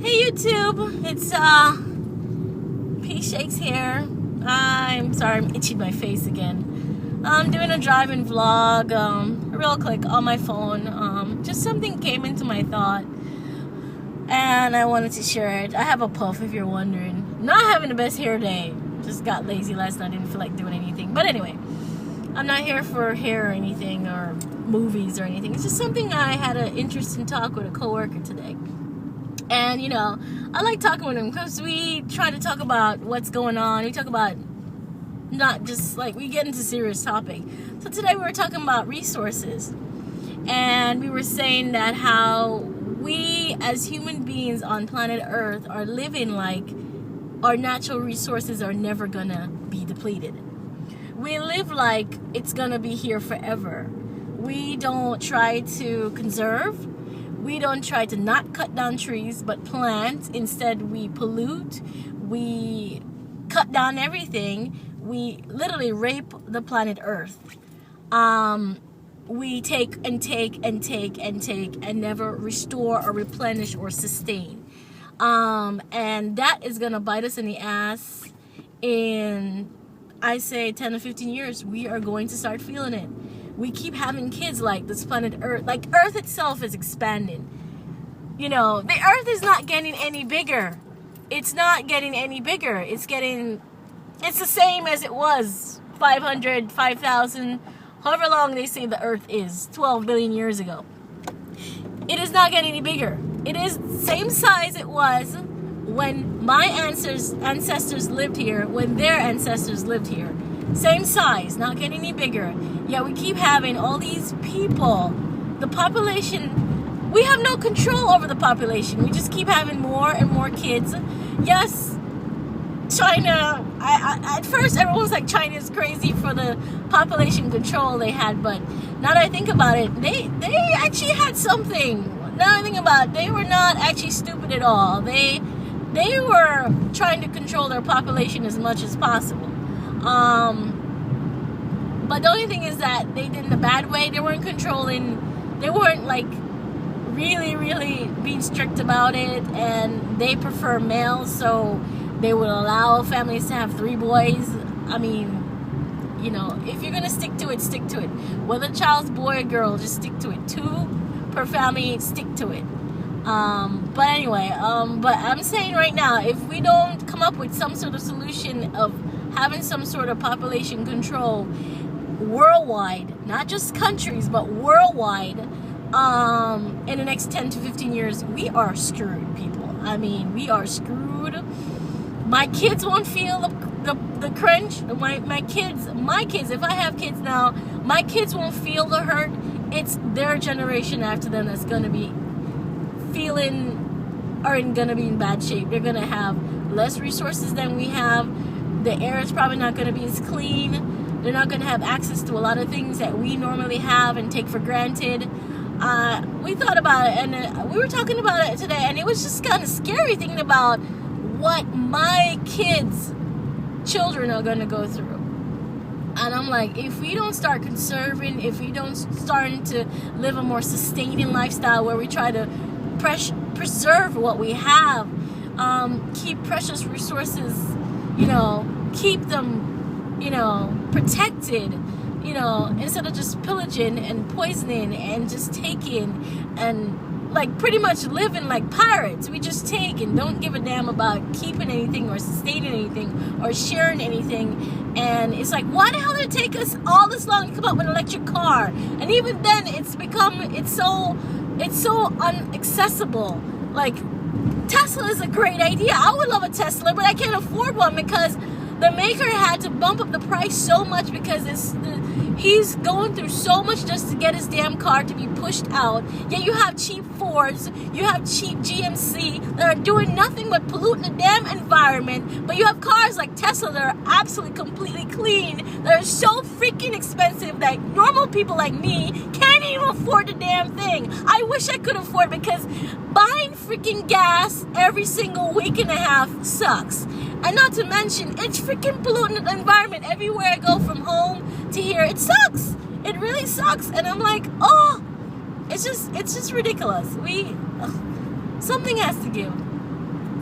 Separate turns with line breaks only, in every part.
Hey YouTube, it's P Shakes here. I'm sorry, I'm itching my face again. I'm doing a driving vlog, real quick on my phone. Just something came into my thought and I wanted to share it. I have a puff if you're wondering. Not having the best hair day. Just got lazy last night, didn't feel like doing anything. But anyway, I'm not here for hair or anything or movies or anything. It's just something I had an interesting talk with a coworker today. And, you know, I like talking with him because we try to talk about what's going on. We talk about not just, like, we get into serious topic. So today we were talking about resources. And we were saying that how we as human beings on planet Earth are living like our natural resources are never going to be depleted. We live like it's going to be here forever. We don't try to conserve. We don't try to not cut down trees, but plant. Instead, we pollute. We cut down everything. We literally rape the planet Earth. We take and take and take and take and never restore or replenish or sustain. And that is going to bite us in the ass in, I say, 10 to 15 years. We are going to start feeling it. We keep having kids like this planet Earth. Like Earth itself is expanding. You know, the Earth is not getting any bigger. It's not getting any bigger. It's the same as it was 500, 5,000, however long they say the Earth is, 12 billion years ago. It is not getting any bigger. It is the same size it was when my ancestors lived here, when their ancestors lived here. Same size, not getting any bigger. Yet we keep having all these people. The population, we have no control over the population. We just keep having more and more kids. Yes, China, at first everyone was like, China is crazy for the population control they had. But now that I think about it, they actually had something. Now that I think about it, they were not actually stupid at all. They were trying to control their population as much as possible. But the only thing is that they did in a bad way. They weren't controlling, they weren't like really being strict about it, and they prefer males, so they would allow families to have 3 boys. I mean, you know, if you're gonna stick to it, stick to it. Whether the child's boy or girl, just stick to it. 2 per family, stick to it. But anyway, but I'm saying right now, if we don't come up with some sort of solution of having some sort of population control worldwide, not just countries, but worldwide, in the next 10 to 15 years, we are screwed, people. I mean, we are screwed. My kids won't feel the crunch. My kids, if I have kids now, my kids won't feel the hurt. It's their generation after them that's going to be feeling, or going to be in bad shape. They're going to have less resources than we have. The air is probably not going to be as clean. They're not going to have access to a lot of things that we normally have and take for granted. We thought about it, and we were talking about it today, and it was just kind of scary thinking about what my kids' children are going to go through. And I'm like, if we don't start conserving, if we don't start to live a more sustaining lifestyle where we try to preserve what we have, keep precious resources, you know, keep them, you know, protected, you know, instead of just pillaging and poisoning and just taking and like pretty much living like pirates. We just take and don't give a damn about keeping anything or sustaining anything or sharing anything. And it's like, why the hell did it take us all this long to come up with an electric car? And even then it's so inaccessible. Like, Tesla is a great idea. I would love a Tesla, but I can't afford one because the maker had to bump up the price so much because he's going through so much just to get his damn car to be pushed out. Yet you have cheap Fords, you have cheap GMC that are doing nothing but polluting the damn environment. But you have cars like Tesla that are absolutely completely clean, that are so freaking expensive that normal people like me can't even afford the damn thing. I wish I could afford it because buying freaking gas every single week and a half sucks. And not to mention, it's freaking polluting the environment everywhere I go from home to here. It sucks. It really sucks. And I'm like, oh, it's just ridiculous. Something has to give.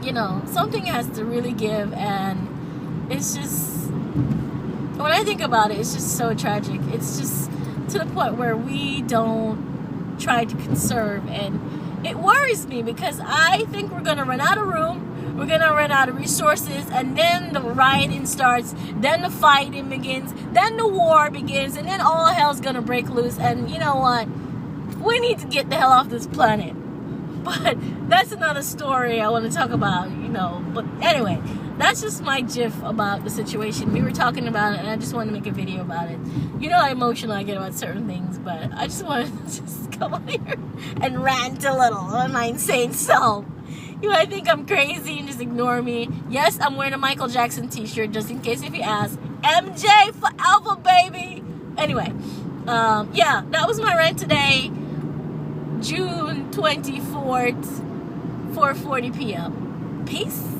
you know, something has to really give, and it's just, when I think about it, it's just so tragic. It's just to the point where we don't try to conserve, and it worries me because I think we're gonna run out of room, we're gonna run out of resources, and then the rioting starts, then the fighting begins, then the war begins, and then all hell's gonna break loose. And you know what? We need to get the hell off this planet. But that's another story I want to talk about, you know. But anyway, that's just my gif about the situation. We were talking about it, and I just wanted to make a video about it. You know how emotional I get about certain things, but I just wanted to just come on here and rant a little on my insane self. You might think I'm crazy and just ignore me. Yes, I'm wearing a Michael Jackson t-shirt, just in case if you ask. MJ forever, baby! Anyway, yeah, that was my rant today. June 24th, 4:40 p.m. Peace.